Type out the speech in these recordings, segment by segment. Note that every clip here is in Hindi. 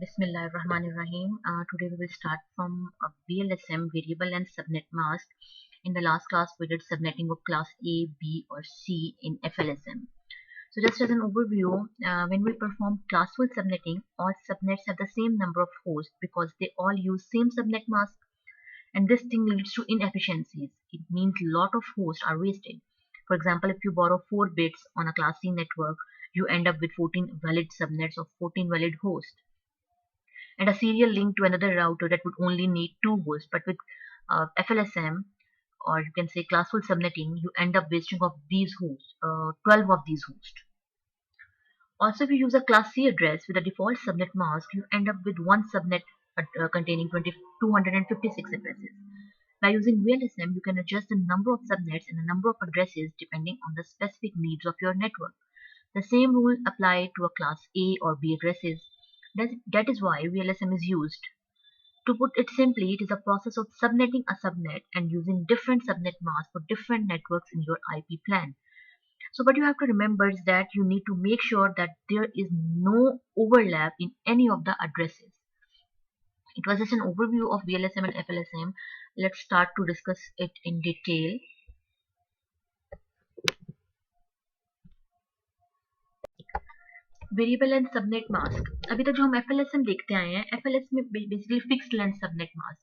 Bismillahirrahmanirrahim. Today we will start from VLSM, variable and subnet mask. In the last class, we did subnetting of class A, B, or C in FLSM. So just as an overview, when we perform classful subnetting, all subnets have the same number of hosts because they all use same subnet mask, and this thing leads to inefficiencies. It means a lot of hosts are wasted. For example, if you borrow 4 bits on a class C network, you end up with 14 valid subnets of 14 valid hosts, and a serial link to another router that would only need 2 hosts. But with FLSM, or you can say classful subnetting, you end up wasting of these hosts, 12 of these hosts. Also, if you use a class C address with a default subnet mask, you end up with one subnet containing 256 addresses. By using VLSM, you can adjust the number of subnets and the number of addresses depending on the specific needs of your network. The same rules apply to a class A or B addresses. That is why VLSM is used. To put it simply, it is a process of subnetting a subnet and using different subnet masks for different networks in your IP plan. So what you have to remember is that you need to make sure that there is no overlap in any of the addresses. It was just an overview of VLSM and FLSM. Let's start to discuss it in detail. Variable and subnet mask, अभी तक जो हम एफएलएसएम देखते आए हैं, एफएलएस में basically fixed length subnet mask.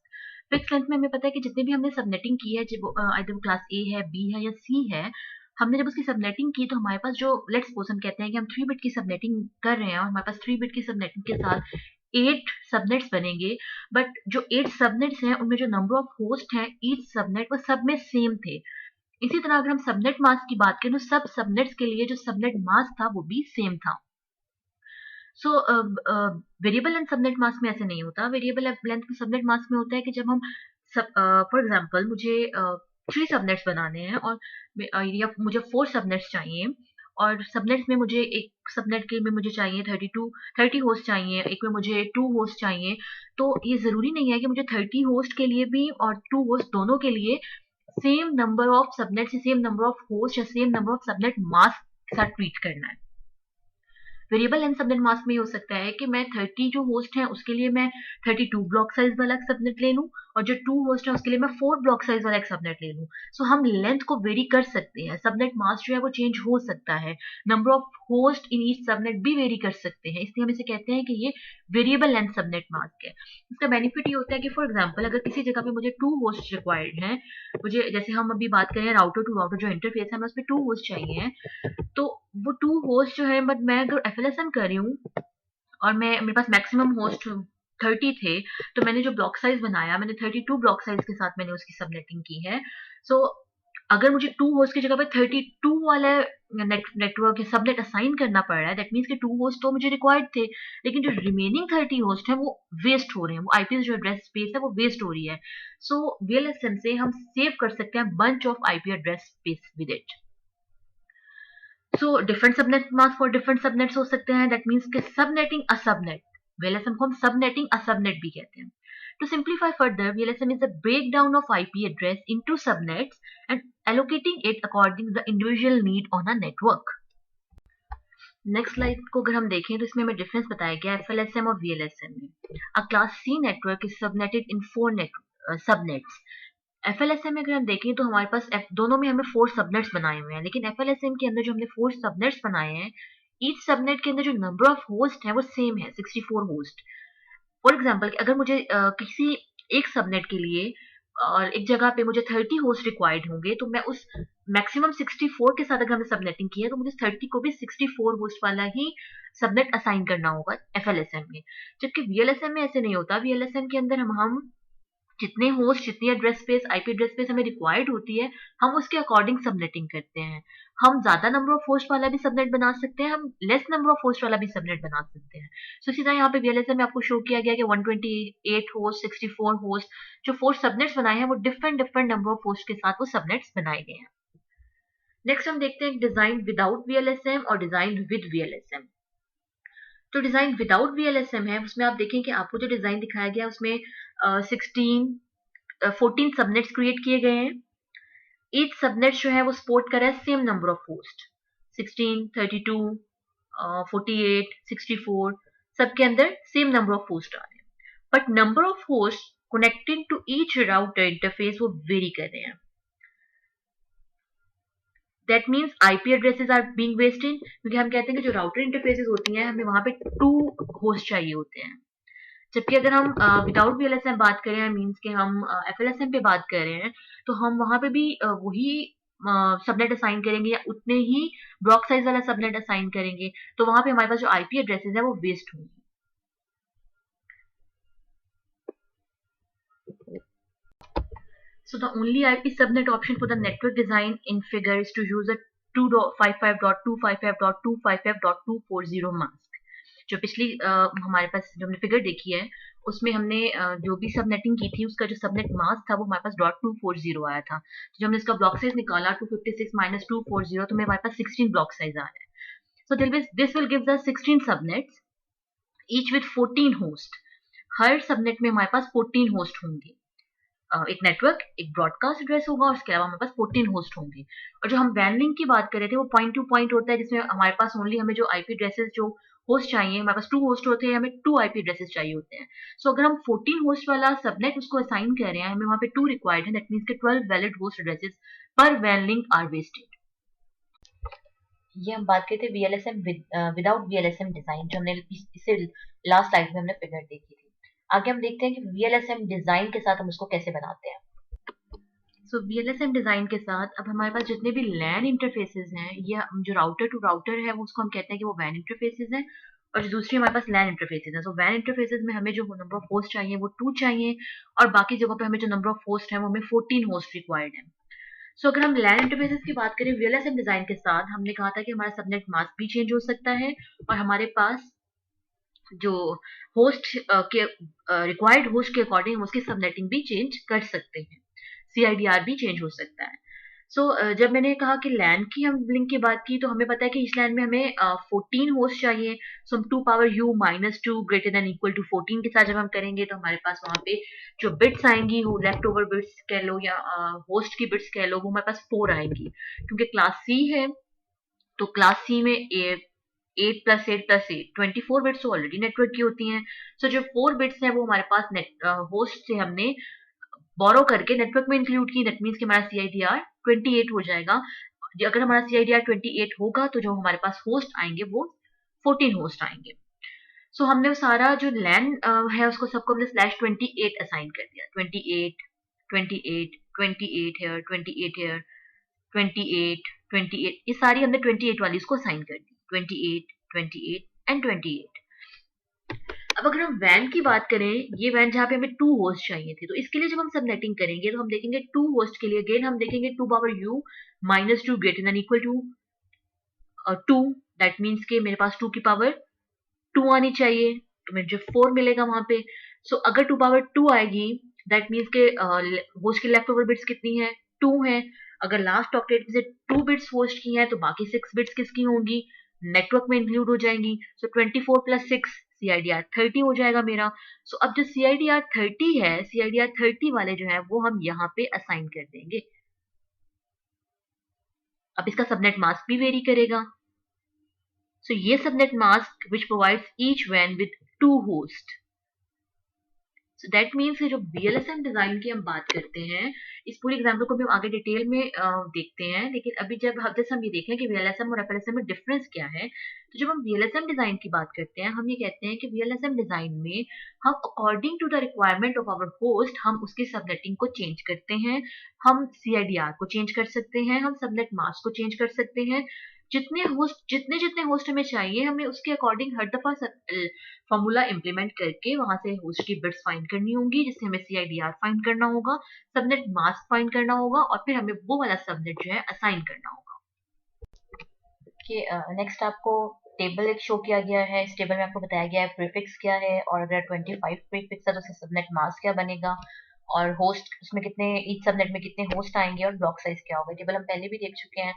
Fixed length में हमें पता है कि जितने भी हमने सबनेटिंग की है, जब आइदर क्लास ए है, बी है या सी है, हमने जब उसकी सबनेटिंग की तो हमारे पास जो लेट्स सपोज हम कहते हैं कि हम 3 बिट की सबनेटिंग कर रहे हैं और हमारे पास 3 बिट की सबनेटिंग के साथ 8 सबनेट्स बनेंगे, बट जो 8 सबनेट्स हैं उनमें जो नंबर ऑफ होस्ट हैं ईच सबनेट वो सब में सेम थे। इसी तरह अगर हम सबनेट मास्क की बात करें तो सब सबनेट्स के लिए जो सबनेट मास्क था वो भी सेम था। So variable length subnet mask में ऐसे नहीं होता। वेरिएबल लेंथ सबनेट मास्क में होता है कि जब हम फॉर एग्जांपल मुझे 3 सबनेट्स बनाने हैं और या मुझे 4 सबनेट्स चाहिए, और सबनेट्स में मुझे एक सबनेट के में मुझे चाहिए 30 होस्ट चाहिए, एक में मुझे 2 होस्ट चाहिए। तो ये जरूरी नहीं है कि मुझे 30 होस्ट के लिए भी और 2 होस्ट दोनों के लिए same number of subnets, same number of host या same number of subnet mask के साथ ट्रीट करना है। वेरिएबल लेंथ सबनेट मास्क में हो सकता है कि मैं 30 जो होस्ट हैं उसके लिए मैं 32 ब्लॉक साइज वाला सबनेट ले लूं, और जो 2 होस्ट है उसके लिए मैं 4 ब्लॉक साइज वाला एक सबनेट ले लूं। सो हम लेंथ को वेरी कर सकते हैं, सबनेट मास्क जो है वो चेंज हो सकता है, number of host in each subnet भी वेरी कर सकते हैं, इसलिए हम इसे कहते हैं कि ये वेरिएबल लेंथ सबनेट मास्क है। इसका बेनिफिट ये होता है कि फॉर एग्जाम्पल अगर किसी जगह पे मुझे 2 होस्ट रिक्वायर्ड है, मुझे जैसे हम अभी बात करें राउटर टू राउटर जो इंटरफेस है, हमें उस पर 2 होस्ट चाहिए, तो वो 2 होस्ट जो है, बट मैं अगर एफएलएसएम कर रही हूँ और मेरे पास मैक्सिमम होस्ट 30 थे, तो मैंने जो ब्लॉक साइज बनाया, मैंने 32 ब्लॉक साइज के साथ मैंने उसकी सबनेटिंग की है। सो अगर मुझे 2 होस्ट की जगह पे 32 वाला नेटवर्क या सबनेट असाइन करना पड़ रहा है, दैट मीन्स कि 2 होस्ट तो मुझे रिक्वायर्ड थे, लेकिन जो रिमेनिंग 30 होस्ट है वो वेस्ट हो रहे हैं, वो आईपी जो एड्रेस स्पेस है वो वेस्ट हो रही है। सो वीएलएसएम से हम सेव कर सकते हैं bunch of IP address space with it. So different subnet mask for different subnets हो सकते हैं, दैट मीन्स कि सबनेटिंग अ सबनेट, VLSM को हम सबनेटिंग अ सबनेट भी कहते हैं। To simplify further, VLSM is a breakdown of IP address into subnets and allocating it according to the individual need on a network. Next slide को अगर हम देखें तो इसमें हमें डिफरेंस बताया गया है FLSM और VLSM में। A class C network is subnetted in 4 subnets. FLSM में अगर हम देखें तो हमारे पास दोनों में हमें 4 सबनेट्स बनाए हुए हैं, लेकिन एफएलएसएम के अंदर जो हमने 4 सबनेट्स बनाए हैं, ईच सबनेट के अंदर जो नंबर ऑफ होस्ट है वो सेम है, 64 होस्ट। फॉर एग्जांपल अगर मुझे किसी एक सबनेट के लिए और एक जगह पे मुझे 30 होस्ट रिक्वायर्ड होंगे, तो मैं उस मैक्सिमम 64 के साथ अगर हमने सबनेटिंग की है तो मुझे 30 को भी 64 होस्ट वाला ही सबनेट असाइन करना होगा एफएलएसएम में। जबकि वीएलएसएम में ऐसे नहीं होता। वीएलएसएम के अंदर हम जितने होस्ट, जितनी address space, IP address space हमें रिक्वायर्ड होती है, हम उसके अकॉर्डिंग सबनेटिंग करते हैं। हम ज्यादा नंबर ऑफ होस्ट वाला भी सबनेट बना सकते हैं, हम लेस नंबर ऑफ होस्ट वाला भी सबनेट बना सकते हैं। सो इसी तरह यहाँ पे वीएलएसएम में आपको शो किया गया कि 128 होस्ट, 64 होस्ट, जो 4 सबनेट्स बनाए हैं वो डिफरेंट नंबर ऑफ होस्ट के साथ वो सबनेट्स बनाए गए हैं। नेक्स्ट हम देखते हैं डिजाइन विदाउट वीएलएसएम और डिजाइन विद वीएलएसएम। तो डिजाइन विदाउट वीएलएसएम है, उसमें आप देखें कि आपको जो डिजाइन दिखाया गया उसमें 14 सबनेट्स क्रिएट किए गए हैं। ईच सबनेट जो है वो सपोर्ट कर रहा है सेम नंबर ऑफ होस्ट, 16, 32, 48, 64। सबके अंदर सेम नंबर ऑफ होस्ट आ रहे हैं, but number of host connecting to each router interface वो वेरी कर रहे हैं. That means IP addresses are being wasted, क्योंकि हम कहते हैं कि जो राउटर इंटरफेसेस होती हैं हमें वहां पे 2 होस्ट चाहिए होते हैं. जबकि अगर हम विदाउट वीएलएसएम बात करें, मीन्स कि हम एफएलएसएम पे बात कर रहे हैं, तो हम वहां पे भी वही सबनेट असाइन करेंगे या उतने ही ब्लॉक साइज वाला सबनेट असाइन करेंगे, तो वहां पे हमारे पास जो आईपी एड्रेसेस है वो वेस्ट होंगे. So the only IP subnet option for the network design in figure is to use a 255.255.255.240 mask. जो पिछली हमारे पास जो हमने फिगर देखी है उसमें हमने जो भी सबनेटिंग की थी उसका जो सबनेट मास्क था वो हमारे पास .240 आया था. तो जब हमने इसका ब्लॉक साइज निकाला 256 माइनस 240 तो हमारे पास 16 ब्लॉक साइज आ रहा है. So this will give us 16 subnets each with 14 host. Her subnet में हमारे पास 14 होस्ट होंगे. एक नेटवर्क, एक ब्रॉडकास्ट एड्रेस होगा और उसके अलावा हमारे पास 14 होस्ट होंगे. और जो हम वैन लिंक की बात कर रहे थे वो पॉइंट टू पॉइंट होता है, जिसमें हमारे पास ओनली हमें जो आईपी एड्रेसेस जो होस्ट चाहिए, हमारे पास 2 होस्ट होते हैं, हमें 2 आईपी एड्रेसेस चाहिए होते हैं. सो अगर हम 14 होस्ट वाला सबनेट उसको असाइन कर रहे हैं, हमें वहां पे 2 रिक्वायर्ड है, दैट मींस के 12 वैलिड होस्ट एड्रेसेस पर वैन लिंक आर वेस्टेड. ये हम बात करते थे वीएलएसएम विदाउट वीएलएसएम डिजाइन, जो हमने इससे लास्ट स्लाइड में हमने फिगर देखी थी. आगे हम देखते हैं कि वीएलएसएम डिजाइन के साथ हम उसको कैसे बनाते हैं. सो वीएलएसएम डिजाइन के साथ अब हमारे पास जितने भी लैन इंटरफेसेस हैं, या जो राउटर टू राउटर है वो उसको हम कहते हैं कि वो वैन इंटरफेसेस हैं, और जो दूसरी हमारे पास लैन इंटरफेसेस हैं. सो वैन इंटरफेसेस में हमें जो नंबर ऑफ होस्ट चाहिए वो 2 चाहिए, और बाकी जगहों पे हमें जो नंबर ऑफ होस्ट है वो हमें 14 होस्ट रिक्वायर्ड है. सो अगर हम लैन इंटरफेसेस की बात करें वीएलएसएम डिजाइन के साथ, हमने कहा था कि हमारा सबनेट मास्क भी चेंज हो सकता है, और हमारे पास जो होस्ट के रिक्वायर्ड होस्ट के अकॉर्डिंग हम उसकी सबनेटिंग भी चेंज कर सकते हैं. सीआईडीआर भी चेंज हो सकता है. सो जब मैंने कहा कि लैन की हम लिंक की बात की, तो हमें पता है कि इस लैन में हमें 14 होस्ट चाहिए. सो हम 2 power u minus 2 greater than equal to 14 के साथ जब हम करेंगे तो हमारे पास वहां पे जो बिट्स आएंगी वो लेफ्ट ओवर बिट्स कह लो या होस्ट की बिट्स कह लो, वो हमारे पास 4 आएंगी. क्योंकि क्लास सी है तो क्लास सी में 8 प्लस 8 प्लस 8 24 बिट्स तो ऑलरेडी नेटवर्क की होती हैं. सो जो 4 बिट्स हैं वो हमारे पास होस्ट से हमने बोरो करके नेटवर्क में इंक्लूड की. दैट मीन्स कि हमारा सीआईडीआर 28 हो जाएगा. अगर हमारा सीआईडीआर 28 होगा तो जो हमारे पास होस्ट आएंगे वो 14 होस्ट आएंगे. सो हमने वो सारा जो लैन है उसको सबको हमने /28 असाइन कर दिया. 28 28 28 हेयर 28 हेयर 28 28, ये सारी हमने 28 वाली इसको असाइन कर दी. 28 28 एंड 28. अब अगर हम वैन की बात करें, ये वैन जहाँ पे हमें 2 होस्ट चाहिए थे, तो इसके लिए जब हम सबनेटिंग करेंगे तो हम देखेंगे 2 होस्ट के लिए अगेन हम देखेंगे 2 power u minus 2 greater than equal to 2. That means के मेरे पास 2 की पावर 2 आनी चाहिए, तो मुझे 4 मिलेगा वहां पे. सो अगर 2 पावर 2 आएगी दैट मीन्स के होस्ट की लेफ्ट ओवर बिट्स कितनी है, 2 है. अगर लास्ट ऑक्टेट में से 2 बिट्स होस्ट की हैं तो बाकी 6 बिट्स किसकी होंगी, नेटवर्क में इंक्लूड हो जाएंगी. सो 24 प्लस 6 सीआईडीआर 30 हो जाएगा मेरा. सो अब जो सीआईडीआर 30 है, सीआईडीआर 30 वाले जो है वो हम यहाँ पे असाइन कर देंगे. अब इसका सबनेट मास्क भी वेरी करेगा. सो ये subnet mask which provides each वैन with 2 host. So that means जो वीएलएसएम डिजाइन की हम बात करते हैं, इस पूरी एग्जाम्पल को भी हम आगे डिटेल में देखते हैं. लेकिन अभी जैसे हम ये देखें कि वीएलएसएम और एफएलएसएम में डिफरेंस क्या है, तो जब हम वीएलएसएम डिजाइन की बात करते हैं हम ये कहते हैं कि वीएलएसएम डिजाइन में हम according to the requirement of our host हम उसकी सबनेटिंग को चेंज करते हैं. हम सीआईडीआर को चेंज कर सकते हैं, हम सबनेट मास्क को चेंज कर सकते हैं. जितने जितने होस्ट हमें चाहिए हमें उसके अकॉर्डिंग हर दफा फॉर्मूला इंप्लीमेंट करके वहां से होस्ट की बिट्स फाइंड करनी होंगी, जिससे हमें सीआईडीआर फाइंड करना होगा, सबनेट मास्क फाइंड करना होगा, और फिर हमें वो वाला सबनेट जो है असाइन करना होगा. नेक्स्ट आपको टेबल एक शो किया गया है. इस टेबल में आपको बताया गया है प्रीफिक्स क्या है, और अगर 25 प्रीफिक्स है तो उससे सबनेट मास्क क्या बनेगा, और होस्ट उसमें कितने, ईच सबनेट में कितने होस्ट आएंगे, और ब्लॉक साइज क्या होगा. टेबल हम पहले भी देख चुके हैं.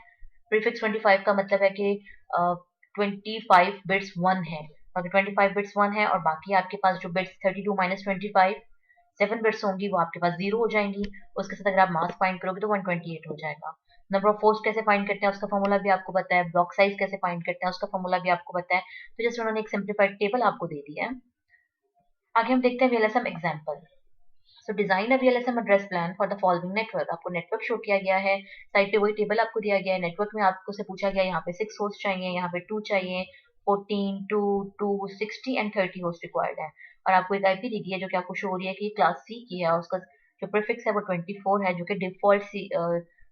प्रीफिक्स 25 का मतलब है कि 25 बिट्स 1 है, अगर 25 बिट्स 1 है और बाकी आपके पास जो बिट्स 32 माइनस 25 7 बिट्स होंगी वो आपके पास 0 हो जाएंगी. उसके साथ अगर आप मास्क फाइंड करोगे तो 128 हो जाएगा. नंबर ऑफ होस्ट कैसे फाइंड करते हैं उसका फॉर्मूला भी आपको पता है, ब्लॉक साइज कैसे फाइंड करते हैं उसका फॉर्मूला भी आपको पता है। तो जस्ट उन्होंने एक सिंप्लीफाइड टेबल आपको दे दिया है। आगे हम देखते हैं VLSM example. So design a VLSM address plan for the following network. आपको नेटवर्क शो किया गया है, साइड पे वही टेबल आपको दिया गया है। नेटवर्क में आपको से पूछा गया है यहाँ पे 6 होस्ट चाहिए, यहाँ पे 2 चाहिए, 14, 2, 2, 60 एंड 30 होस्ट रिक्वायर्ड है। और आपको एक आईपी दी गई है जो कि आपको शो हो रही है कि क्लास सी की है, उसका जो प्रीफिक्स है वो 24 है, जो कि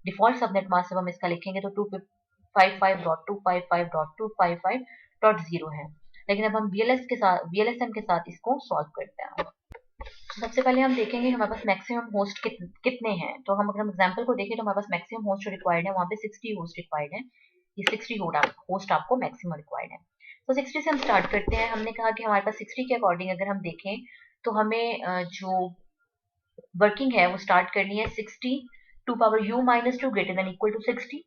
डिफॉल्ट सबनेट मास्क जब हम इसका लिखेंगे तो 255.255.255.0 है। लेकिन अब हम वीएलएसएम के साथ इसको सॉल्व करते हैं। सबसे पहले हम देखेंगे हमारे पास मैक्सिमम होस्ट कितने हैं। तो हम अगर हम एग्जांपल को देखें तो हमारे पास मैक्सिमम होस्ट जो रिक्वायर्ड है वहाँ पे 60 होस्ट रिक्वायर्ड है। ये 60 होस्ट आपको मैक्सिमम रिक्वायर्ड है। तो 60 से हम स्टार्ट करते हैं। हमने कहा कि हमारे पास 60 के अकॉर्डिंग अगर हम देखें तो हमें जो वर्किंग है वो स्टार्ट करनी है 60 to power u minus two greater than equal to 60।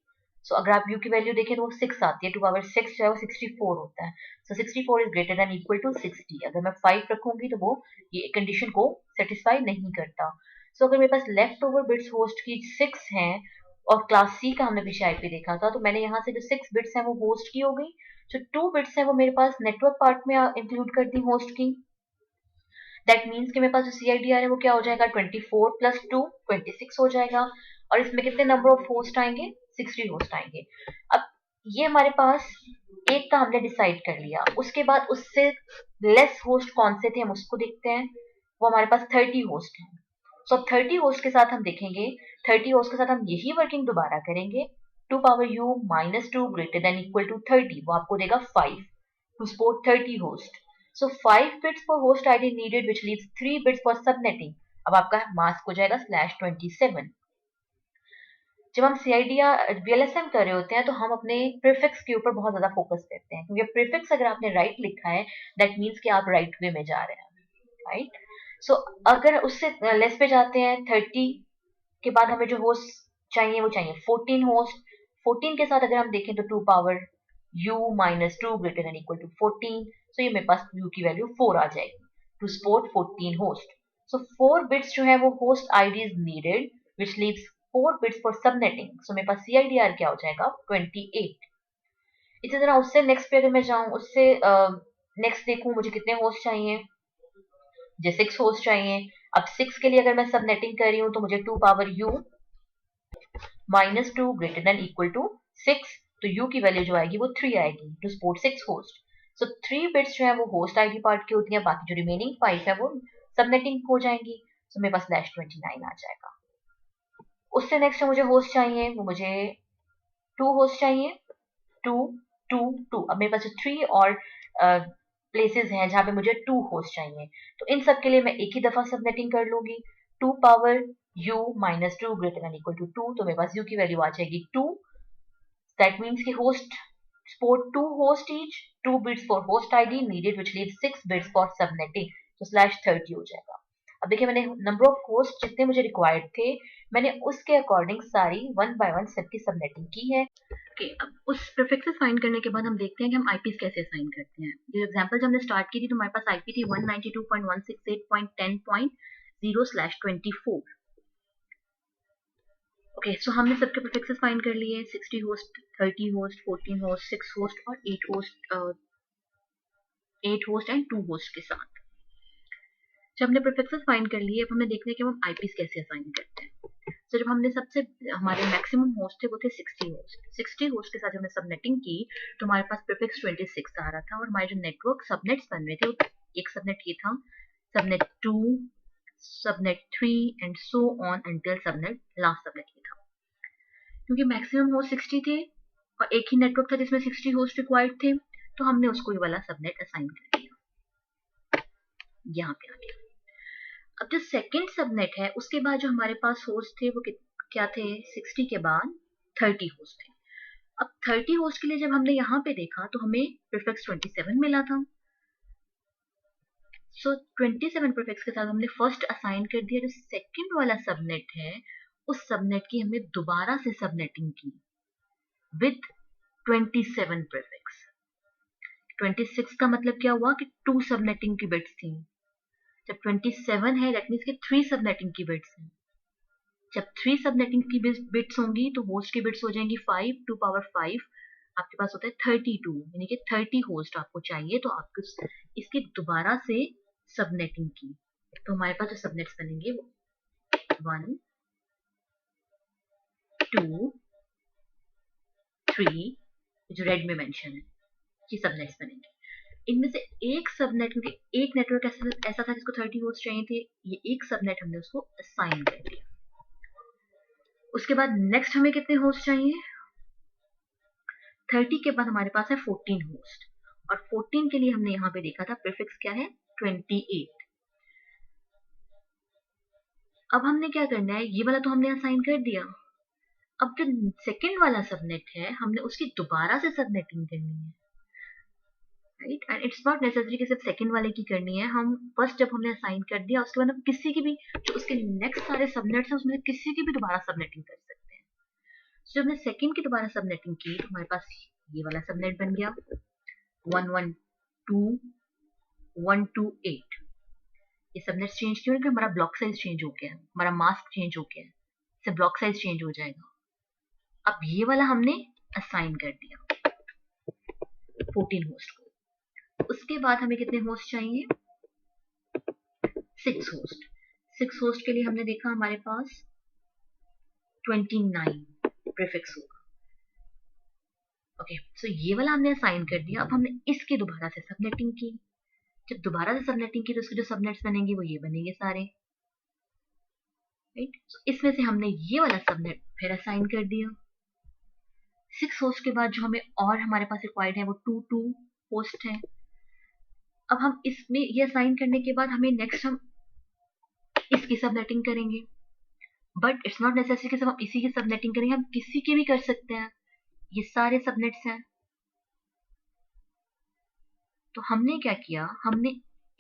So अगर आप u की वैल्यू देखें तो वो 6 आती है, टू पावर 6 जो है वो 64 होता है। So 64 is greater than equal to 60। अगर मैं 5 रखूंगी तो वो ये कंडीशन को सेटिस्फाई नहीं करता। सो अगर मेरे पास लेफ्ट ओवर बिट्स होस्ट की 6 हैं और क्लास सी का हमने पीछे आईपी देखा था, तो मैंने यहाँ से जो 6 बिट्स हैं वो होस्ट की हो गई, जो 2 बिट्स हैं वो मेरे पास नेटवर्क पार्ट में इंक्लूड कर दी होस्ट की। दैट मीन्स कि मेरे पास जो सीआईडीआर है वो क्या हो जाएगा, 24 प्लस 2 26 हो जाएगा। और इसमें कितने नंबर ऑफ होस्ट आएंगे, 60 होस्ट आएंगे। अब ये हमारे पास एक का हमने डिसाइड कर लिया, उसके बाद उससे लेस होस्ट कौन से थे हम उसको देखते हैं। वो हमारे पास 30 होस्ट हैं। सो अब 30 होस्ट के साथ हम देखेंगे, 30 होस्ट के साथ हम यही वर्किंग दोबारा करेंगे। Two power u minus two greater than equal to 30, वो आपको देगा 5 to support 30 host. So 5 bits for host ID needed, which leaves 3 bits for subnetting. अब आपका मास्क हो जाएगा /27। जब हम CID या VLSM कर रहे होते हैं तो हम अपने प्रीफिक्स के ऊपर बहुत ज्यादा फोकस करते हैं, क्योंकि प्रीफिक्स अगर आपने राइट लिखा है दैट मीन्स कि आप राइट वे में जा रहे हैं, राइट। सो अगर उससे लेस पे जाते हैं 30 के बाद हमें जो होस्ट चाहिए वो चाहिए 14 होस्ट। 14 के साथ अगर हम देखें तो 2 power u minus two greater than equal to 14। So ये मेरे पास u की वैल्यू 4 आ जाएगी to support 14 host. So 4 bits जो है वो host ID is needed, which leaves 4 bits for subnetting. So मेरे पास CIDR क्या हो जाएगा, 28। इसी तरह उससे नेक्स्ट पे अगर मैं जाऊं, उससे नेक्स्ट देखूं मुझे कितने होस्ट चाहिए, मुझे 6 होस्ट चाहिए। अब 6 के लिए अगर मैं सबनेटिंग कर रही हूँ तो मुझे 2 power u minus two greater than equal to 6। तो u की वैल्यू जो आएगी वो 3 आएगी to support 6 host. So 3 bits जो है वो होस्ट आईडी पार्ट की होती है, बाकी जो रिमेनिंग 5 है वो सबनेटिंग हो जाएंगी। सो मेरे पास /29 आ जाएगा। उससे नेक्स्ट मुझे होस्ट चाहिए, वो मुझे 2 होस्ट चाहिए, 2 2 2। अब मेरे पास 3 और प्लेसेस हैं जहां पे मुझे 2 होस्ट चाहिए, तो इन सब के लिए मैं एक ही दफा सबनेटिंग कर लूंगी। 2 power u minus two greater than equal to 2, तो मेरे पास u की वैल्यू आ जाएगी 2। दैट मीन्स कि host support 2 host each, 2 bits for host ID needed which leave 6 bits for subnetting, तो /30 हो जाएगा। अब देखिए मैंने नंबर ऑफ होस्ट जितने मुझे रिक्वायर्ड थे मैंने उसके अकॉर्डिंग सारी 1 बाय 1 सबकी सबनेटिंग की है। ओके, अब उस प्रीफिक्सेस फाइंड करने के बाद हम देखते हैं कि हम आईपीस कैसे असाइन करते हैं। जो एग्जांपल जब हमने स्टार्ट की थी तो हमारे पास आईपी थी 192.168.10.0/24। ओके, सो हमने सबके प्रीफिक्सेस फाइंड कर लिए, 60 होस्ट, 30 होस्ट, 14 होस्ट, 6 होस्ट और 8 होस्ट एंड 2 होस्ट के साथ। जब हमने प्रीफिक्सेस फाइंड कर लिए, अब हमें देखना है कि हम आईपीस कैसे असाइन करते हैं। तो जब हमने हमारे मैक्सिमम होस्ट थे वो थे 60 होस्ट। 60 होस्ट के साथ जब हमने सबनेटिंग की तो हमारे पास प्रीफिक्स 26 आ रहा था, और हमारे जो नेटवर्क सबनेट्स बन रहे थे, एक सबनेट ये था, subnet 2, subnet 3 and so on until subnet last subnet ये था। क्योंकि मैक्सिमम होस्ट 60 थे और एक ही नेटवर्क था जिसमें 60 होस्ट रिक्वायर्ड थे, तो हमने उसको ये वाला सबनेट असाइन कर दिया, यहाँ पे आ गया। अब जो सेकंड सबनेट है उसके बाद जो हमारे पास होस्ट थे वो क्या थे, 60 के बाद 30 होस्ट थे। अब 30 होस्ट के लिए जब हमने यहाँ पे देखा तो हमें प्रीफिक्स 27 मिला था। सो 27 प्रीफिक्स के साथ हमने फर्स्ट असाइन कर दिया। जो सेकंड वाला सबनेट है उस सबनेट की हमने दोबारा से सबनेटिंग की विद 27 प्रीफिक्स। 26 का मतलब क्या हुआ कि 2 सबनेटिंग की बिट्स थी, जब 27 है दैट मीन्स कि 3 सबनेटिंग की बिट्स हैं। जब 3 सबनेटिंग की बिट्स होंगी तो होस्ट की बिट्स हो जाएंगी 5 टू पावर 5, आपके पास होता है 32, यानी कि 30 होस्ट आपको चाहिए तो आपको इसकी दोबारा से सबनेटिंग की, तो हमारे पास जो सबनेट्स बनेंगे वो 1 2 3, जो रेड में मेंशन है, ये सबनेट्स बनेंगे। इनमें से एक सबनेट, क्योंकि एक नेटवर्क ऐसा था जिसको 30 होस्ट चाहिए थे, ये एक सबनेट हमने उसको असाइन कर दिया। उसके बाद नेक्स्ट हमें कितने होस्ट चाहिए, 30 के बाद हमारे पास है 14 होस्ट, और 14 के लिए हमने यहाँ पे देखा था प्रीफिक्स क्या है 28। अब हमने क्या करना है, ये वाला तो हमने असाइन कर दिया, अब जो सेकंड वाला सबनेट है हमने उसकी दोबारा से सबनेटिंग करनी है, right. And it's not necessary कि सिर्फ सेकंड वाले की करनी है, हम फर्स्ट जब हमने असाइन कर दिया उसके बाद हम किसी की भी जो उसके नेक्स्ट सारे सबनेट्स हैं उसमें किसी की भी दोबारा सबनेटिंग कर सकते हैं। जब हमने सेकंड की दोबारा सबनेटिंग की तो हमारे पास ये वाला सबनेट बन गया 112 128। ये सबनेट चेंज क्यों, क्योंकि हमारा ब्लॉक साइज चेंज हो गया है, हमारा मास्क चेंज हो गया है, इससे ब्लॉक साइज चेंज हो जाएगा। अब ये वाला हमने असाइन कर दिया 14 होस्ट को। उसके बाद हमें कितने होस्ट चाहिए, 6 होस्ट। 6 होस्ट के लिए हमने देखा हमारे पास 29 प्रीफिक्स होगा। ओके, सो ये वाला हमने असाइन कर दिया। अब हमने इसकी दोबारा से सबनेटिंग की, जब दोबारा से सबनेटिंग की तो उसके जो सबनेट्स बनेंगे वो ये बनेंगे सारे, राइट। इसमें से हमने ये वाला सबनेट फिर असाइन कर दिया। 6 होस्ट के बाद जो हमें और हमारे पास रिक्वायर्ड है वो 2 होस्ट है। अब हम इसमें ये असाइन करने के बाद हमें नेक्स्ट हम इसकी सबनेटिंग करेंगे, बट इट्स नॉट नेसेसरी कि सब हम इसी की सबनेटिंग करेंगे, हम किसी की भी कर सकते हैं, ये सारे सबनेट्स हैं। तो हमने क्या किया, हमने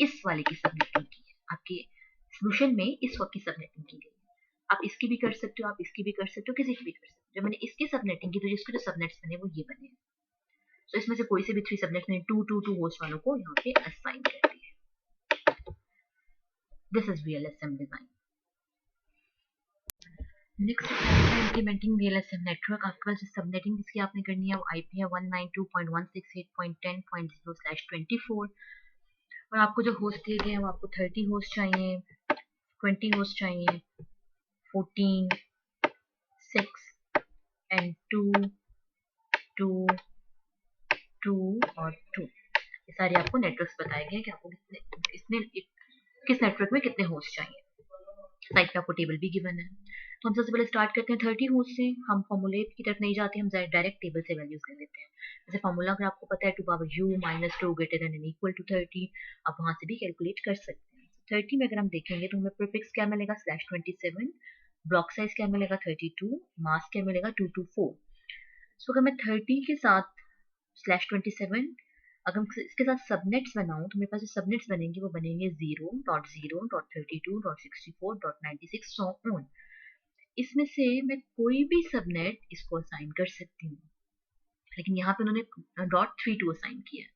इस वाले की सबनेटिंग की है, आपके सोल्यूशन में इस वक्त की सबनेटिंग की गई। आप इसकी भी कर सकते हो, आप इसकी भी कर सकते हो, किसी की भी कर सकते हो। जब मैंने इसकी सबनेटिंग की तो जिसके जो सबनेट्स बने वो ये बने। तो इसमें से कोई से भी 3 सबनेट्स मैंने 2 होस्ट वालों को यहाँ पे असाइन कर दिए। This is VLSM design. Next है इम्प्लीमेंटिंग VLSM नेटवर्क। आपके पास सबनेटिंग जिसकी आपने करनी है वो IP है 192.168.10.0/24, और आपको जो होस्ट दिए गए हैं वो आपको 30 होस्ट चाहिए, 20 होस्ट चाहिए, 14, 6 एंड 2 2 2 और 2। ये सारे आपको नेटवर्क्स बताए गए कि आपको किस नेटवर्क में कितने होस्ट चाहिए। साइड पे आपको टेबल भी गिवन है। तो हम सबसे पहले स्टार्ट करते हैं 30 होस्ट से। हम फॉर्मूले की तरफ नहीं जाते, हम डायरेक्ट टेबल से वैल्यूज ले लेते हैं। जैसे फॉर्मूला अगर आपको पता है 2 power u - 2 greater than and equal to 30, आप वहां से भी कैलकुलेट कर सकते हैं। 30 में अगर हम देखेंगे तो हमें प्रीफिक्स क्या मिलेगा /27, ब्लॉक साइज क्या मिलेगा 32, मास्क क्या मिलेगा 224। सो अगर मैं 30 के साथ /27 अगर मैं इसके साथ सबनेट्स बनाऊं तो मेरे पास जो सबनेट्स बनेंगे वो बनेंगे 0.0.32.64.96 सो ऑन। इसमें से मैं कोई भी सबनेट इसको असाइन कर सकती हूँ, लेकिन यहाँ पे उन्होंने .32 असाइन किया है।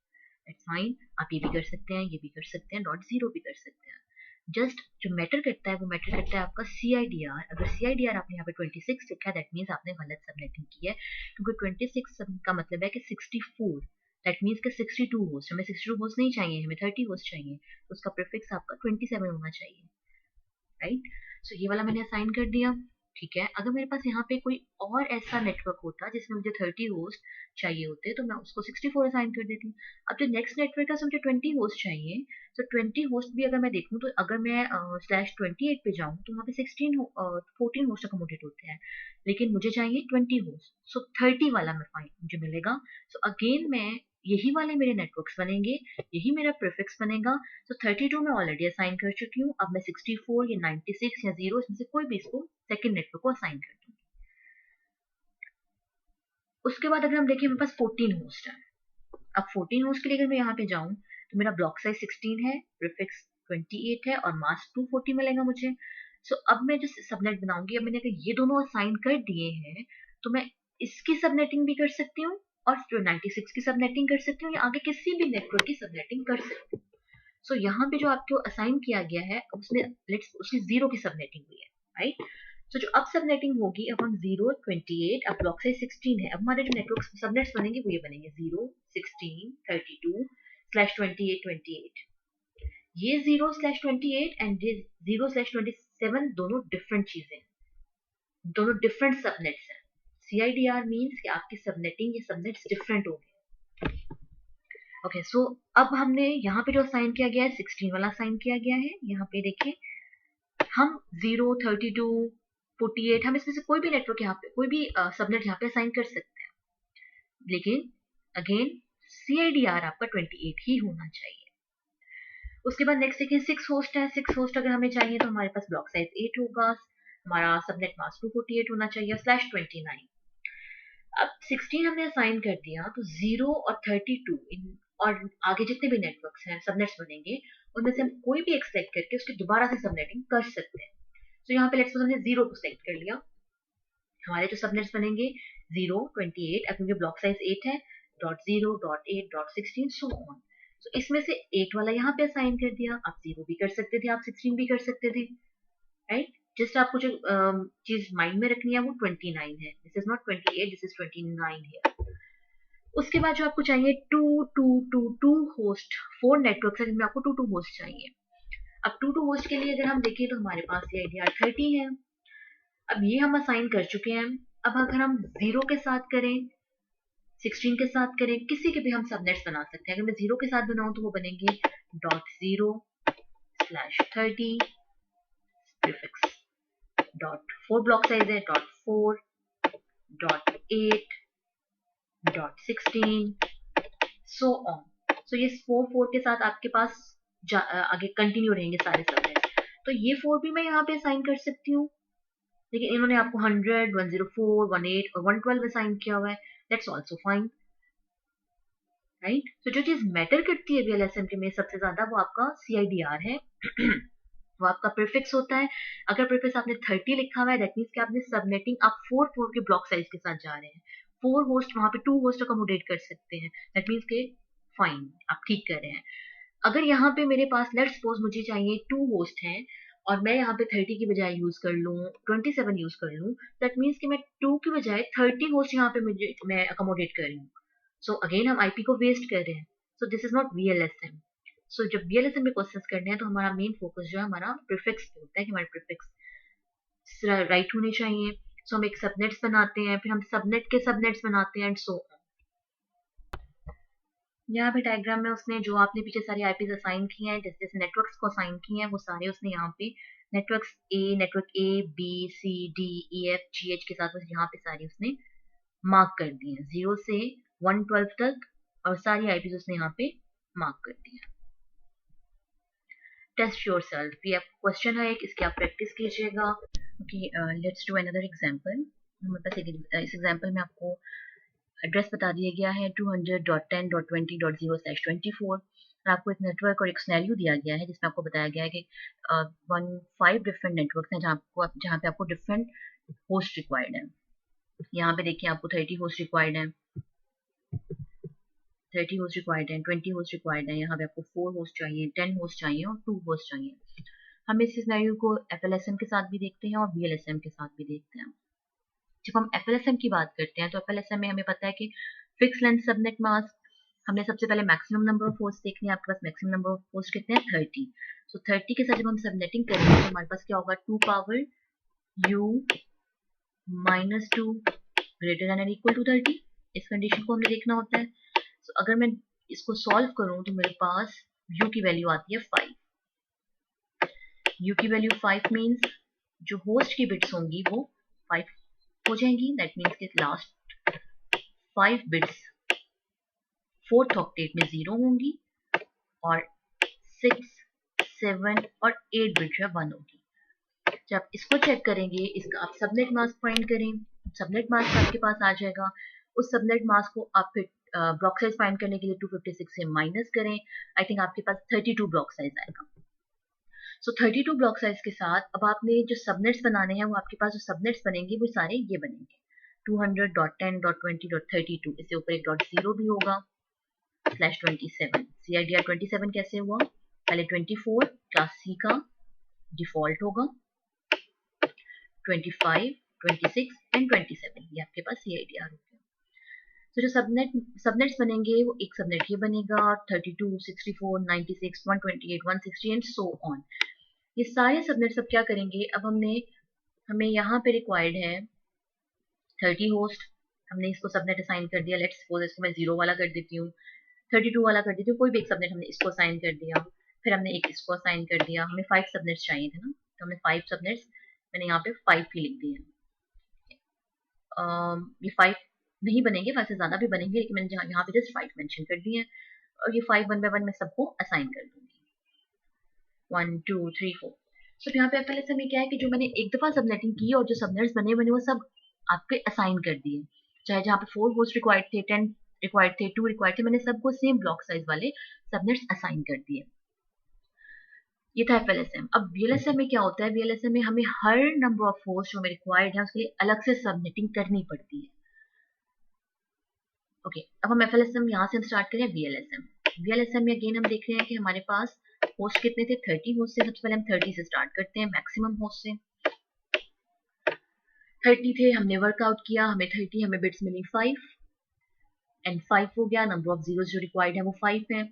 दैट्स फाइन, आप ये भी कर सकते हैं, ये भी कर सकते हैं, .0 भी कर सकते हैं। जस्ट जो मैटर करता है वो मैटर करता है आपका CIDR। अगर CIDR आपने यहाँ पे 26 लिखा है दैट मीन्स आपने गलत सबनेटिंग की है, क्योंकि 26 का मतलब है कि 64, दैट मीन्स कि 62 होस्ट। हमें 62 होस्ट नहीं चाहिए, हमें 30 होस्ट चाहिए, तो उसका प्रीफिक्स आपका 27 होना चाहिए, राइट। सो ये वाला मैंने असाइन कर दिया, ठीक है। अगर मेरे पास यहाँ पे कोई और ऐसा नेटवर्क होता जिसमें मुझे 30 होस्ट चाहिए होते तो मैं उसको 64 असाइन कर देती। अब जो नेक्स्ट नेटवर्क है उसमें मुझे 20 होस्ट चाहिए, तो 20 होस्ट भी अगर मैं देखूँ तो अगर मैं /28 पे जाऊँ तो वहाँ पे 14 होस्ट अकोमोडेट होते हैं, लेकिन मुझे चाहिए 20 होस्ट, सो 30 वाला मुझे मिलेगा। सो अगेन मैं यही वाले मेरे नेटवर्क्स बनेंगे, यही मेरा प्रीफिक्स बनेगा। तो 32 में ऑलरेडी असाइन कर चुकी हूँ, अब मैं 64 या 96 या 0 इसमें से कोई भी इसको सेकंड नेटवर्क को असाइन कर दूंगी। उसके बाद अगर हम देखें मेरे पास 14 होस्ट है। अब 14 होस्ट के लिए अगर मैं यहाँ पे जाऊँ तो मेरा ब्लॉक साइज 16 है, प्रीफिक्स 28 है और मास्क 240 मिलेगा मुझे। सो अब मैं जो सबनेट बनाऊंगी, अब मैंने अगर ये दोनों असाइन कर दिए हैं तो मैं इसकी सबनेटिंग भी कर सकती हूँ और जो 96 की सबनेटिंग कर सकती हूँ या आगे किसी भी नेटवर्क की सबनेटिंग कर सकती हूँ। सो यहाँ पे जो आपको असाइन किया गया है उसमें उसकी 0 की सबनेटिंग हुई है, राइट। तो जो अब सबनेटिंग होगी, अब हम 0, 28, अब ब्लॉक साइज 16 है, अब हमारे जो नेटवर्क सबनेट्स बनेंगे वो ये बनेंगे 0, 16, 32/28, 28। ये 0/28 एंड ये 0/27 दोनों डिफरेंट चीजें हैं, दोनों डिफरेंट सबनेट्स हैं। CIDR मीन्स कि आपकी सबनेटिंग ये सबनेट्स डिफरेंट हो गए। ओके, सो अब हमने यहाँ पे जो असाइन किया गया है 16 वाला असाइन किया गया है। यहाँ पे देखिए हम 0, 32, 48 हम इसमें से कोई भी नेटवर्क यहाँ पे कोई भी सबनेट यहाँ पे असाइन कर सकते हैं, लेकिन अगेन CIDR आपका 28 ही होना चाहिए। उसके बाद नेक्स्ट देखिए 6 होस्ट है। 6 होस्ट अगर हमें चाहिए तो हमारे पास ब्लॉक साइज 8 होगा, हमारा सबनेट मास्क 248 होना चाहिए /29। अब 16 हमने असाइन कर दिया तो 0 और 32 इन और आगे जितने भी नेटवर्क्स हैं सबनेट्स बनेंगे उनमें से हम कोई भी एक सेलेक्ट करके उसकी दोबारा से सबनेटिंग कर सकते हैं। तो यहाँ पे लेट्स सपोज हमने 0 को सेलेक्ट कर लिया, हमारे जो सबनेट्स बनेंगे 0, 28, अब क्योंकि ब्लॉक साइज 8 है .0, .8, .16 सो ऑन। तो इसमें से 8 वाला यहाँ पे असाइन कर दिया, आप 0 भी कर सकते थे, आप 16 भी कर सकते थे, राइट। जस्ट आपको जो चीज माइंड में रखनी है वो 29 है, this is not 28, this is 29 है। उसके बाद जो आपको चाहिए 2 होस्ट, 4 नेटवर्क है जिनमें आपको 2 होस्ट चाहिए। अब 2 होस्ट के लिए अगर हम देखें तो हमारे पास ये IDR 30 है। अब ये हम असाइन कर चुके हैं। अब अगर हम 0 के साथ करें, 16 के साथ करें, किसी के भी हम सबनेट्स बना सकते हैं। अगर मैं 0 के साथ बनाऊं तो वो बनेंगे .0/30 प्रीफिक्स, .4 ब्लॉक साइज है, .4, .8, .16 सो ऑन। सो ये 4 के साथ आपके पास आगे कंटिन्यू रहेंगे सारे सबनेट्स। तो ये 4 भी मैं यहाँ पे असाइन कर सकती हूँ, लेकिन इन्होंने आपको 100, 104, 18 और 112 असाइन किया हुआ है, दैट्स ऑल्सो फाइन, राइट। तो जो चीज मैटर करती है VLSM में सबसे ज्यादा वो आपका CIDR है। वो आपका प्रीफिक्स होता है। अगर प्रीफिक्स आपने 30 लिखा हुआ है दैट मीन्स कि आपने सबनेटिंग आप 4 के ब्लॉक साइज के साथ जा रहे हैं। 4 होस्ट वहां पे 2 होस्ट अकोमोडेट कर सकते हैं, दैट मीन्स के फाइन, आप ठीक कर रहे हैं। अगर यहाँ पे मेरे पास लेट्स सपोज मुझे चाहिए 2 होस्ट हैं और मैं यहाँ पे 30 की बजाय यूज कर लूँ 27 यूज कर लूँ, दैट मीन्स कि मैं 2 की बजाय 30 होस्ट यहाँ पे मैं अकोमोडेट कर रही हूँ। सो अगेन हम IP को वेस्ट कर रहे हैं। So this is not VLSM। सो जब VLSM में क्वेश्चंस करने हैं तो हमारा मेन फोकस जो है हमारा प्रीफिक्स पे होता है कि हमारे प्रीफिक्स राइट होने चाहिए। सो हम एक सबनेट्स बनाते हैं, फिर हम सबनेट के सबनेट्स बनाते हैं एंड सो ऑन। यहाँ पे डायग्राम में उसने जो आपने पीछे सारे IPs असाइन किए हैं, जैसे नेटवर्क्स को असाइन किए हैं, वो सारे उसने यहाँ पे network A, B, C, D, E, F, G, H के साथ यहाँ पे सारी उसने मार्क कर दी है 0 से 112 तक, और सारी IPs उसने यहाँ पे मार्क कर दी है। टेस्ट योर सेल्फ, ये क्वेश्चन है एक, इसकी आप प्रैक्टिस कीजिएगा। Okay, let's do another example. हमारे पास इस एग्जांपल में आपको एड्रेस बता दिया गया है 200.10.20.0/24 और आपको एक नेटवर्क और एक सिनेरियो दिया गया है जिसमें आपको बताया गया है कि 5 डिफरेंट नेटवर्क्स हैं जहाँ पे आपको डिफरेंट होस्ट रिक्वायर्ड है। यहाँ पे देखिए आपको 30 होस्ट रिक्वायर्ड है, 30 होस्ट रिक्वायर्ड है, 20 होस्ट रिक्वायर्ड है, यहाँ पे आपको 4 होस्ट चाहिए, 10 होस्ट चाहिए और 2 होस्ट चाहिए। हम इस सिनेरियो को FLSM के साथ भी देखते हैं और VLSM के साथ भी देखते हैं। जब हम FLSM की बात करते हैं तो FLSM में हमें पता है कि फिक्स लेंथ सबनेट मास्क, हमने सबसे पहले मैक्सिमम नंबर ऑफ होस्ट देखनी है। आपके पास मैक्सिमम नंबर ऑफ होस्ट कितने हैं 30। सो 30 के साथ जब हम सबनेटिंग करेंगे तो हमारे पास क्या होगा 2 पावर U - 2 ग्रेटर देन और इक्वल टू 30। इस कंडीशन को हमें देखना होता है। सो अगर मैं इसको सॉल्व करूं तो मेरे पास U की वैल्यू आती है 5। U की वैल्यू 5 मीन्स जो होस्ट की बिट्स होंगी वो 5 हो जाएंगी, दैट मीन्स के लास्ट 5 बिट्स 4th ऑक्टेट में 0 होंगी और 6, 7 और 8 बिट जो है 1 होगी। जब इसको चेक करेंगे, इसका आप सबनेट मास्क फाइंड करें, सबनेट मास्क आपके पास आ जाएगा। उस सबनेट मास्क को आप फिर ब्लॉक साइज फाइंड करने के लिए 256 से माइनस करें, आई थिंक आपके पास 32 ब्लॉक साइज आएगा। सो 32 ब्लॉक साइज के साथ अब आपने जो सबनेट्स बनाने हैं वो आपके पास जो सबनेट्स बनेंगे वो सारे ये बनेंगे 200.10.20.32। इससे ऊपर एक .0 भी होगा /27। CIDR 27 कैसे हुआ, पहले 24 क्लास C का डिफॉल्ट होगा, 25, 26 एंड 27। ये आपके पास CIDR हो गया। तो जो सबनेट्स बनेंगे वो एक सबनेट ये बनेगा 32, 64, 96, 128, 160 एंड सो ऑन। ये सारे सबनेट्स अब क्या करेंगे, अब हमें यहाँ पे रिक्वायर्ड है 30 होस्ट। हमने इसको सबनेट असाइन कर दिया। लेट्स सपोज इसको मैं 0 वाला कर देती हूँ, 32 वाला कर देती हूँ, कोई भी एक सबनेट हमने इसको असाइन कर दिया। फिर हमने एक इसको असाइन कर दिया। हमें 5 सबनेट्स चाहिए थे ना, तो हमने 5 सबनेट्स, मैंने यहाँ पे 5 ही लिख दिए। ये 5 नहीं बनेंगे, 5 से ज्यादा भी बनेंगे, लेकिन मैंने यहाँ पे जस्ट 5 मेंशन कर दिए हैं। और ये 5 1 बाय 1 मैं सबको असाइन कर दूंगी, 1 2 3 4। तो यहाँ पे FLSM में क्या है कि जो मैंने एक दफा सबनेटिंग की और जो सबनेट्स बने मैंने वो सब आपके असाइन कर दिए। चाहे जहाँ पे 4 होस्ट रिक्वायर्ड थे, 10 रिक्वायर्ड थे, 2 रिक्वायर्ड थे, मैंने सबको सेम ब्लॉक साइज वाले सबनेट्स असाइन कर दिए। ये था FLSM। अब VLSM में क्या होता है, VLSM में हमें हर नंबर ऑफ होस्ट जो हमें रिक्वायर्ड है उसके लिए अलग से सबनेटिंग करनी पड़ती है। ओके, अब हम FLSM यहाँ से हम स्टार्ट करें VLSM। VLSM में अगेन हम देख रहे हैं कि हमारे पास होस्ट कितने थे, 30 होस्ट से। सबसे पहले हम 30 से स्टार्ट करते हैं, मैक्सिमम होस्ट से। 30 थे, हमने वर्कआउट किया, हमें बिट्स मिली 5 एंड 5 हो गया। नंबर ऑफ जीरोस जो रिक्वायर्ड है वो 5 है।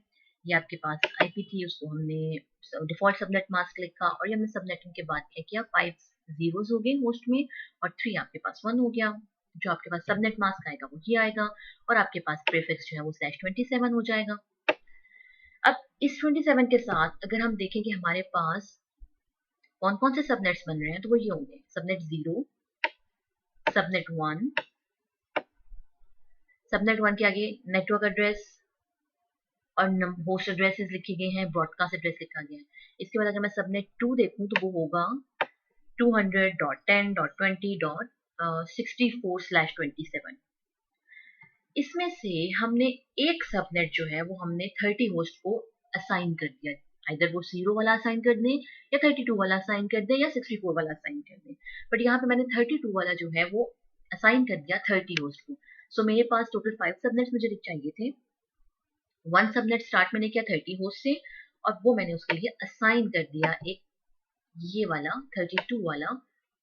ये आपके पास IP थी, उसको हमने डिफॉल्ट सबनेट मास्क लिखा और ये हमने सबनेटिंग के बाद क्या किया, 5 जीरोस हो गए होस्ट में और 3 आपके पास 1 हो गया। जो आपके पास सबनेट मास्क आएगा वो ये आएगा और आपके पास प्रीफिक्स जो है वो /27 हो जाएगा। अब इस 27 के साथ अगर हम देखें कि हमारे पास कौन कौन से सबनेट्स बन रहे हैं, तो वो ये होंगे सबनेट 0, सबनेट 1, सबनेट 1 के आगे नेटवर्क एड्रेस और होस्ट एड्रेसेस लिखे गए हैं, ब्रॉडकास्ट एड्रेस लिखा गया है। इसके बाद अगर मैं सबनेट 2 देखूं तो वो होगा 200.10.20.64/27। इसमें से हमने एक सबनेट जो है वो हमने 30 होस्ट को असाइन कर दिया। इधर वो 0 वाला असाइन कर दें या 32 वाला असाइन कर दें या 64 वाला असाइन कर दें, बट यहाँ पे मैंने 32 वाला जो है वो असाइन कर दिया 30 होस्ट को। सो मेरे पास टोटल 5 सबनेट्स मुझे चाहिए थे। 1 सबनेट स्टार्ट मैंने किया 30 होस्ट से और वो मैंने उसके लिए असाइन कर दिया एक ये वाला 32 वाला,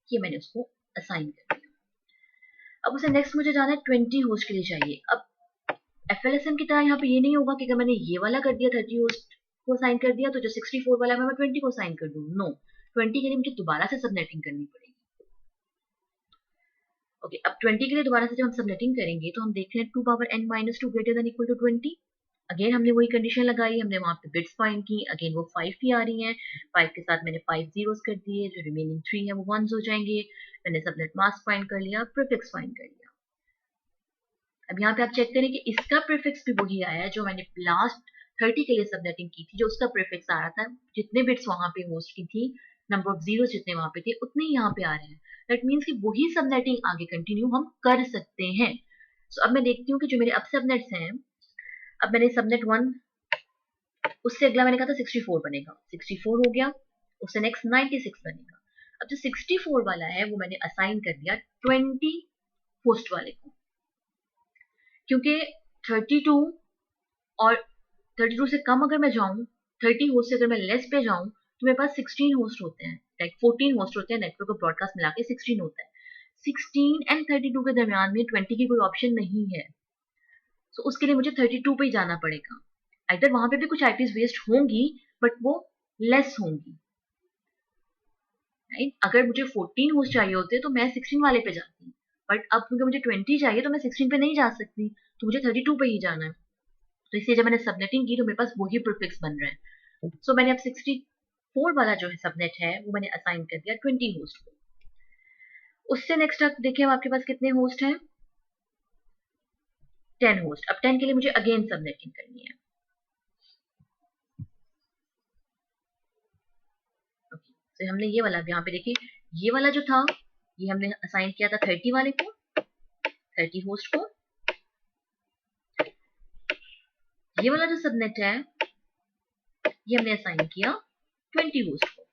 ये मैंने उसको असाइन कर दिया। अब उसे नेक्स्ट मुझे जाना है 20 होस्ट के लिए चाहिए। अब FLSM की तरह यहाँ पे ये नहीं होगा कि अगर मैंने ये वाला कर दिया 30 होस्ट को असाइन कर दिया तो जो 64 वाला है मैं 20 को असाइन कर दूं। नो, 20 के लिए मुझे दोबारा से सबनेटिंग करनी पड़ेगी। ओके, अब 20 के लिए दोबारा से जब हम सबनेटिंग करेंगे तो हम देख रहे हैं 2 power n - 2 greater than equal to 20। Again हमने वही कंडीशन लगाई, हमने वहां पे बिट्स फाइंड की। अगेन वो 5 ही आ रही हैं, 5 के साथ मैंने 5 जीरोस कर दिए, जो रिमेनिंग 3 है वो 1s हो जाएंगे। मैंने सबनेट मास्क फाइंड कर लिया, प्रीफिक्स फाइंड कर लिया। अब यहाँ पे आप चेक करें कि इसका प्रीफिक्स भी वही आया है जो मैंने लास्ट 30 के लिए सबनेटिंग की थी, जो उसका प्रीफिक्स आ रहा था। जितने बिट्स वहां पे होस्ट की थी, नंबर ऑफ जीरो जितने वहां पे थे उतने ही यहाँ पे आ रहे हैं। दैट मीन्स कि वही सबनेटिंग आगे कंटिन्यू हम कर सकते हैं। सो अब मैं देखती हूँ कि जो मेरे अब सबनेट्स हैं, अब मैंने सबनेट 1, उससे अगला मैंने कहा था 64 बनेगा, 64 हो गया। उससे नेक्स्ट 96 बनेगा। अब जो 64 वाला है वो मैंने असाइन कर दिया 20 होस्ट वाले को, क्योंकि 32 और 32 से कम अगर मैं जाऊं, 30 होस्ट से अगर मैं लेस पे जाऊं तो मेरे पास 16 होस्ट होते हैं, लाइक 14 होस्ट होते हैं, नेटवर्क और ब्रॉडकास्ट मिला के 16 होता है। 16 एंड 32 के दरमियान में 20 की कोई ऑप्शन नहीं है। सो उसके लिए मुझे 32 पे ही जाना पड़ेगा। इधर वहां पे भी कुछ आईपीज वेस्ट होंगी बट वो लेस होंगी, राइट। अगर मुझे 14 होस्ट चाहिए होते तो मैं 16 वाले पे जाती, बट अब क्योंकि मुझे 20 चाहिए तो मैं 16 पे नहीं जा सकती, तो मुझे 32 पे ही जाना है। तो इसलिए जब मैंने सबनेटिंग की तो मेरे पास वही प्रीफिक्स बन रहे हैं। सो मैंने अब 64 वाला जो है सबनेट है वो मैंने असाइन कर दिया 20 होस्ट को। उससे नेक्स्ट आप देखिए आपके पास कितने होस्ट हैं, 10 होस्ट। अब 10 के लिए मुझे अगेन सबनेटिंग करनी है। तो हमने ये वाला यहाँ पे देखिए, ये वाला जो था ये हमने असाइन किया था 30 वाले को, 30 होस्ट को। ये वाला जो सबनेट है ये हमने असाइन किया 20 होस्ट को।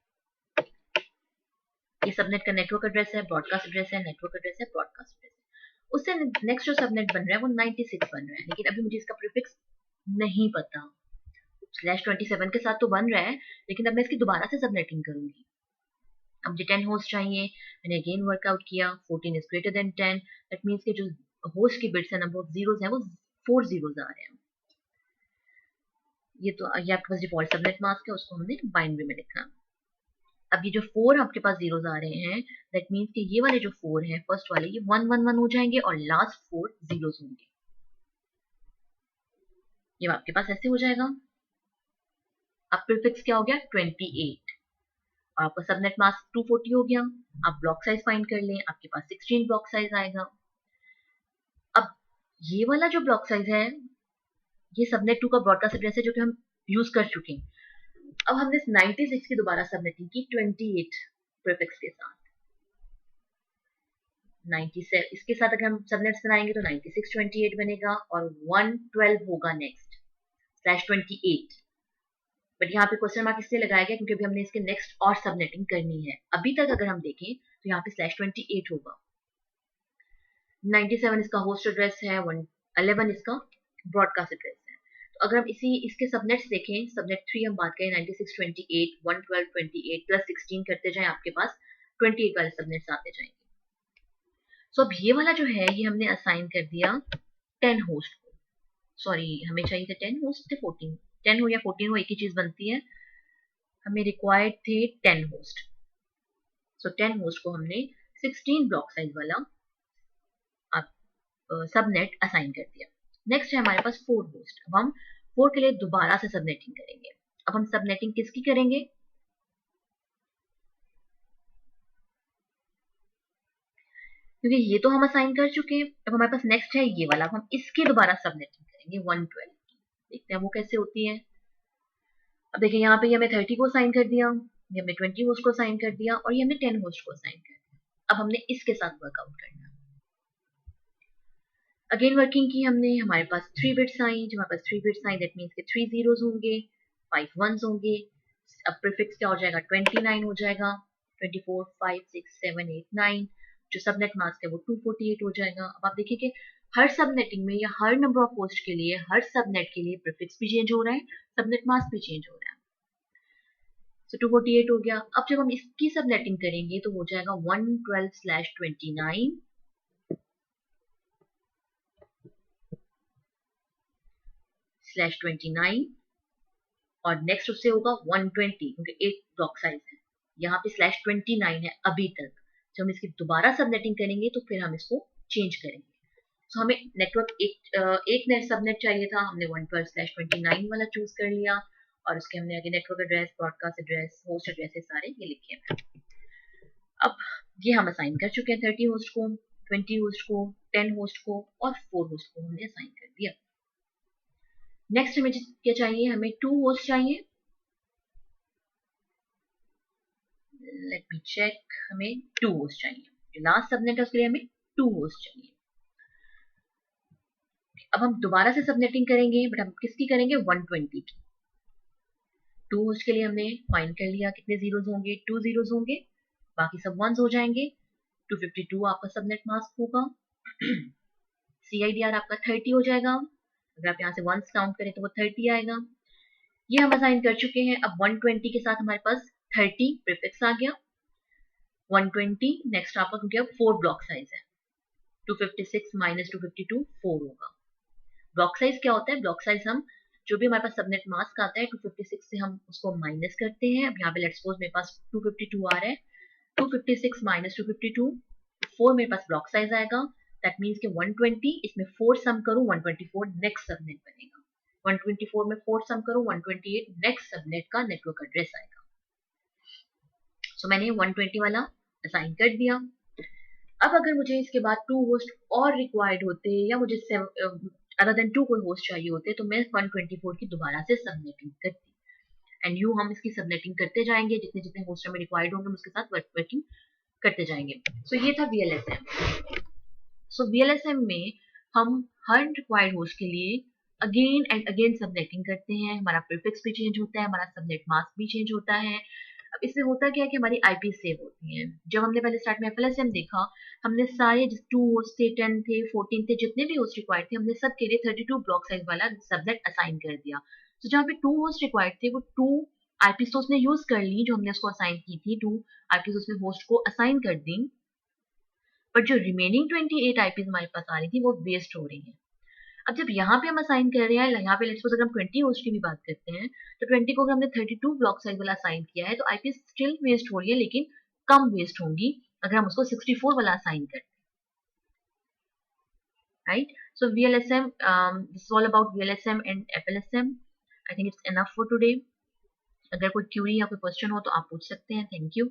ये सबनेट का नेटवर्क एड्रेस है, ब्रॉडकास्ट एड्रेस है, नेटवर्क एड्रेस है, ब्रॉडकास्ट एड्रेस है। उससे नेक्स्ट जो सबनेट बन रहा है वो 96 बन रहा है, लेकिन अभी मुझे इसका प्रीफिक्स नहीं पता। /27 के साथ तो बन रहा है, लेकिन अब मैं इसकी दोबारा से सबनेटिंग करूंगी। अब मुझे 10 होस्ट चाहिए, मैंने अगेन वर्कआउट किया, 14 is greater then 10, that means कि जो होस्ट की बिट्स है, नंबर ऑफ जीरोज है, वो 4 जीरोज आ रहे हैं। ये आपके पास डिफॉल्ट सबनेट मास्क है, उसको हमने बाइनरी में लिखना। अब ये जो 4 आपके पास जीरोज आ रहे हैं, दैट मीन्स कि ये वाले जो 4 हैं, फर्स्ट वाले, ये 1 1 1 हो जाएंगे और लास्ट 4 जीरोज होंगे। ये आपके पास ऐसे हो जाएगा। अब प्रीफिक्स क्या हो गया? 28। और आपका सबनेट मास्क 240 हो गया। आप ब्लॉक साइज फाइंड कर लें, आपके पास 16 ब्लॉक साइज आएगा। अब ये वाला जो ब्लॉक साइज है, ये सबनेट 2 का ब्रॉडकास्ट एड्रेस है, जो कि हम यूज कर चुके हैं। अब हमने 96 की दोबारा सबनेटिंग की 28 प्रीफिक्स के साथ। 97 इसके साथ अगर हम सबनेट्स बनाएंगे तो 96 28 बनेगा और 112 होगा नेक्स्ट /28। बट यहाँ पे क्वेश्चन मार्क इसलिए लगाया गया क्योंकि अभी हमने इसके नेक्स्ट और सबनेटिंग करनी है। अभी तक अगर हम देखें तो यहाँ पे /28 होगा। 97 इसका होस्ट एड्रेस है, 11 इसका ब्रॉडकास्ट एड्रेस है। तो अगर हम इसके सबनेट्स देखें, सबनेट 3 हम बात करें, 96 28 112 28 प्लस 16 करते जाएं, आपके पास 28 वाले सबनेट्स आते जाएंगे। सो अब ये वाला जो है, ये हमने असाइन कर दिया 10 होस्ट को। सॉरी, हमें चाहिए थे 10 होस्ट थे 14, 10 हो या 14 हो, एक ही चीज बनती है। हमें रिक्वायर्ड थे 10 होस्ट। सो 10 होस्ट को हमने 16 ब्लॉक साइज वाला सबनेट असाइन कर दिया। नेक्स्ट है हमारे पास 4 होस्ट। अब हम 4 के लिए दोबारा से सबनेटिंग करेंगे। अब हम सबनेटिंग किसकी करेंगे? क्योंकि ये तो हम असाइन कर चुके हैं। अब हमारे पास नेक्स्ट है ये वाला, अब हम इसकी दोबारा सबनेटिंग करेंगे 112 की। देखते हैं वो कैसे होती है। अब देखिए यहाँ पे हमें 30 को असाइन कर दिया, ये हमने 20 होस्ट को असाइन कर दिया और ये हमने 10 होस्ट को असाइन कर दिया। अब हमने इसके साथ वर्कआउट करना। अगेन वर्किंग की हमने, हमारे पास 3 बिट्स आई। जब हमारे पास 3 बिट्स आई, दैट मीन्स के 3 जीरोज होंगे, 5 वंस होंगे। अब प्रीफिक्स क्या हो जाएगा? 29 हो जाएगा। 24 5 6 7 8 9, जो सबनेट मास्क है वो 248 हो जाएगा। अब आप देखिए कि हर सबनेटिंग में या हर नंबर ऑफ होस्ट के लिए, हर सबनेट के लिए प्रीफिक्स भी चेंज हो रहा है, सबनेट मास्क भी चेंज हो रहा है। सो 248 हो गया। अब जब हम इसकी सबनेटिंग करेंगे तो हो जाएगा 112/29 /29 और नेक्स्ट उससे होगा 120, क्योंकि 8 ब्लॉक साइज है। यहाँ पे /29 है अभी तक। जब हम इसकी दोबारा सबनेटिंग करेंगे तो फिर हम इसको चेंज करेंगे। सो हमें नेटवर्क एक नेट सबनेट चाहिए था, हमने 112/29 वाला चूज कर लिया और उसके हमने आगे network address, broadcast address, host address सारे ये लिखे हैं। अब ये हम असाइन कर चुके हैं 30 होस्ट को, 20 होस्ट को, 10 होस्ट को और 4 होस्ट को हमने असाइन कर दिया। नेक्स्ट हमें क्या चाहिए? हमें 2 होस्ट चाहिए। लेट मी चेक, हमें 2 होस्ट चाहिए। जो लास्ट सबनेट है उसके लिए हमें 2 होस्ट चाहिए। अब हम दोबारा से सबनेटिंग करेंगे, बट हम किसकी करेंगे? 120 की। 2 होस्ट के लिए हमने फाइंड कर लिया कितने जीरोज होंगे, 2 जीरोज होंगे, बाकी सब वंस हो जाएंगे। 252 आपका सबनेट मास्क होगा। CIDR आपका 30 हो जाएगा। अगर आप यहाँ से वंस काउंट करें तो वो 30 आएगा। ये हम असाइन कर चुके हैं। अब 120 के साथ हमारे पास 30 प्रीफिक्स आ गया। 120 नेक्स्ट आपका, क्योंकि अब 4 ब्लॉक साइज है, 256 - 252 4 होगा। ब्लॉक साइज क्या होता है? ब्लॉक साइज हम जो भी हमारे पास सबनेट मास्क आता है 256 से हम उसको माइनस करते हैं। अब यहाँ पे लेट्स सपोज मेरे पास 252 आ रहा है, 256 - 252 4 मेरे पास ब्लॉक साइज आएगा। दैट मीन्स कि 120 इसमें 4 सम करूं 124 नेक्स्ट सबनेट बनेगा। 124 में 4 सम करूं 128 नेक्स्ट सबनेट का नेटवर्क एड्रेस आएगा। सो मैंने 120 वाला असाइन कर दिया। अब अगर मुझे इसके बाद 2 होस्ट और रिक्वायर्ड होते या मुझे अदर देन 2 कोई होस्ट चाहिए होते तो मैं 124 की दोबारा से सबनेटिंग करती। एंड यू हम इसकी सबनेटिंग करते जाएंगे, जितने जितने होस्ट हमें रिक्वायर्ड होंगे हम उसके साथ वर्किंग करते जाएंगे। सो ये था VLSM। सो VLSM में हम हर रिक्वायर्ड होस्ट के लिए अगेन एंड अगेन सबनेटिंग करते हैं। हमारा प्रीफिक्स भी चेंज होता है, हमारा सबनेट मास्क भी चेंज होता है। अब इससे होता क्या है कि हमारी IP सेव होती है। जब हमने पहले स्टार्ट में FLSM देखा, हमने सारे 2 होस्ट थे, 10 थे, 14 थे, जितने भी होस्ट रिक्वायर्ड थे, हमने सब के लिए 32 ब्लॉक साइज वाला सबनेट असाइन कर दिया। तो जहाँ पे 2 होस्ट रिक्वायर्ड थे वो 2 आईपी तो उसने यूज कर ली जो हमने उसको असाइन की थी, 2 आईपी उसने होस्ट को असाइन कर दी, बट जो रिमेनिंग 28 आईपीज हमारे पास आ रही थी वो वेस्ट हो रही है। अब जब यहाँ पे हम असाइन कर रहे हैं, यहाँ पे लेट्स सपोज अगर हम 20 होस्ट की भी बात करते हैं, तो 20 को अगर हमने 32 ब्लॉक साइज वाला असाइन किया है, तो आईपी स्टिल वेस्ट हो रही है, लेकिन कम वेस्ट होंगी अगर हम उसको 64 वाला असाइन करते हैं, right? So VLSM, this is all about VLSM and FLSM. I think it's enough for today. अगर कोई क्यूरी या कोई क्वेश्चन हो तो आप पूछ सकते हैं। Thank you.